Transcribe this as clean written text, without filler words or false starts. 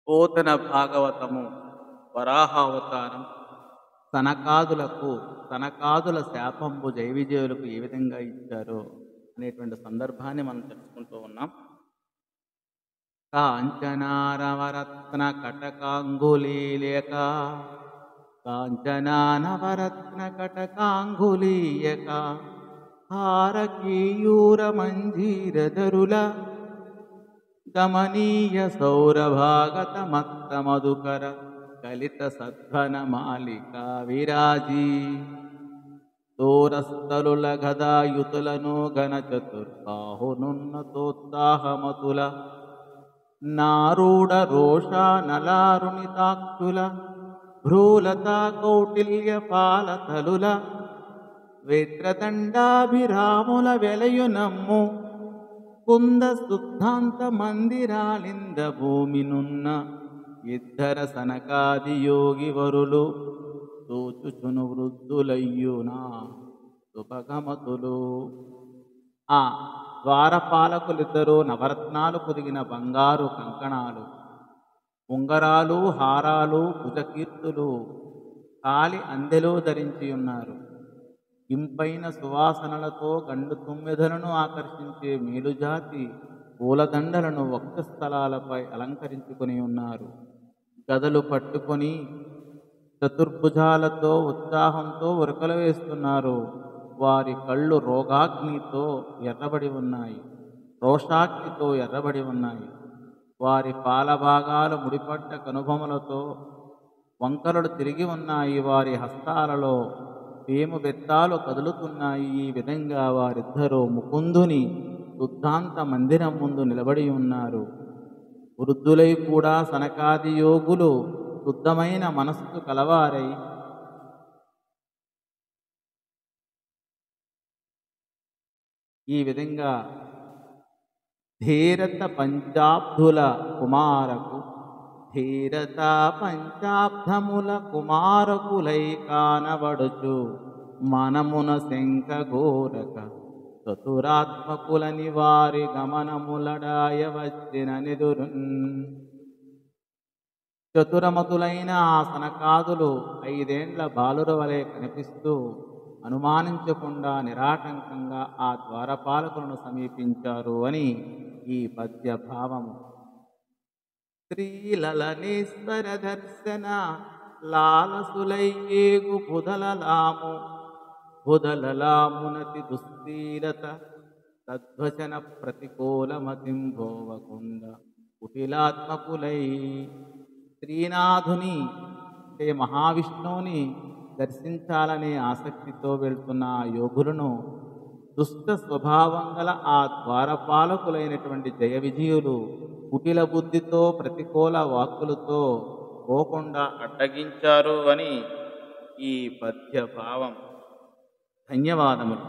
పోతన భాగవతము వరాహావతారం సనకాదులకు సనకాదుల శాపంబు జైవిజయులకు ఏ విధంగా ఇచ్చారో అనేటువంటి సందర్భాన్ని మనం తెలుసుకుంటూ ఉన్నాం. కాంచనారవరత్న కటకాంగులీలేక కాంచనానవరత్న కటకాంగులీయక హారకీయూర మంజీరధరుల గమనీయ సౌరభాగత మత్త మధుకర కలిత సద్వన మాలిక విరాజీ తోరస్థలుల గదాయుతులను ఘన చతుర్బాహునున్నతోత్సాహమతుల నారూఢ రోష నలారుణితాక్షుల భ్రూలతా కౌటిల్య పాలతలుల వేత్రదండాభిరాముల వెలయునమ్ము కుంద శుద్ధాంత మందిరాలింద భూమినున్న ఇద్దర సనకాది యోగి వరులు తోచుచును వృద్ధులయ్యునా శుభగమతులు. ఆ ద్వారపాలకులిద్దరూ నవరత్నాలు పొదిగిన బంగారు కంకణాలు, ఉంగరాలు, హారాలు, భుజకీర్తులు కాలి అందెలో ధరించి ఉన్నారు. ఇంపైన సువాసనలతో గండు తుమ్మెదలను ఆకర్షించే మేలుజాతి పూలదండలను వక్షస్థలాలపై అలంకరించుకొని ఉన్నారు. గదలు పట్టుకొని చతుర్భుజాలతో ఉత్సాహంతో ఉరకలు వేస్తున్నారు. వారి కళ్ళు రోగాగ్నితో ఎర్రబడి ఉన్నాయి, రోషాగ్నితో ఎర్రబడి ఉన్నాయి. వారి పాలభాగాలు ముడిపడ్డ కనుబొమలతో వంకరలు తిరిగి ఉన్నాయి. వారి హస్తాలలో వేము బెత్తాలు కదులుతున్నాయి. ఈ విధంగా వారిద్దరూ ముకుందుని శుద్ధాంత మందిరం ముందు నిలబడి ఉన్నారు. వృద్ధులై కూడా సనకాది యోగులు శుద్ధమైన మనస్సు కలవారై ఈ విధంగా ధీరత పంచాబ్దుల కుమారకు ధీరత పంచాబ్దముల కుమారకులై కానబడుచు మనమున శంక ఘోరక చతురాత్మకులని వారి గమనములడాయ వచ్చిన నిదురున్. చతురమతులైన ఆ సనకాదులు 5 ఏండ్ల బాలుర వలె కనిపిస్తూ అనుమానించకుండా నిరాటంకంగా ఆ ద్వారపాలకులను సమీపించారు అని ఈ పద్య భావము. శ్రీలలనేశ్వర దర్శన లాలసులయ్యేగు బుధలలాము బుధలలామునతి దుస్థీరత తద్వచన ప్రతికూలమతింభోవకుంద కుటిలాత్మకులై. శ్రీనాథుని అంటే మహావిష్ణువుని దర్శించాలనే ఆసక్తితో వెళ్తున్న ఆ యోగులను దుష్ట స్వభావం గల ఆ ద్వారపాలకులైనటువంటి జయ విజయులు కుటిల బుద్ధితో ప్రతికూల వాక్కులతో పోకుండా అడ్డగించారు అని ఈ పద్య భావం. ధన్యవాదములు.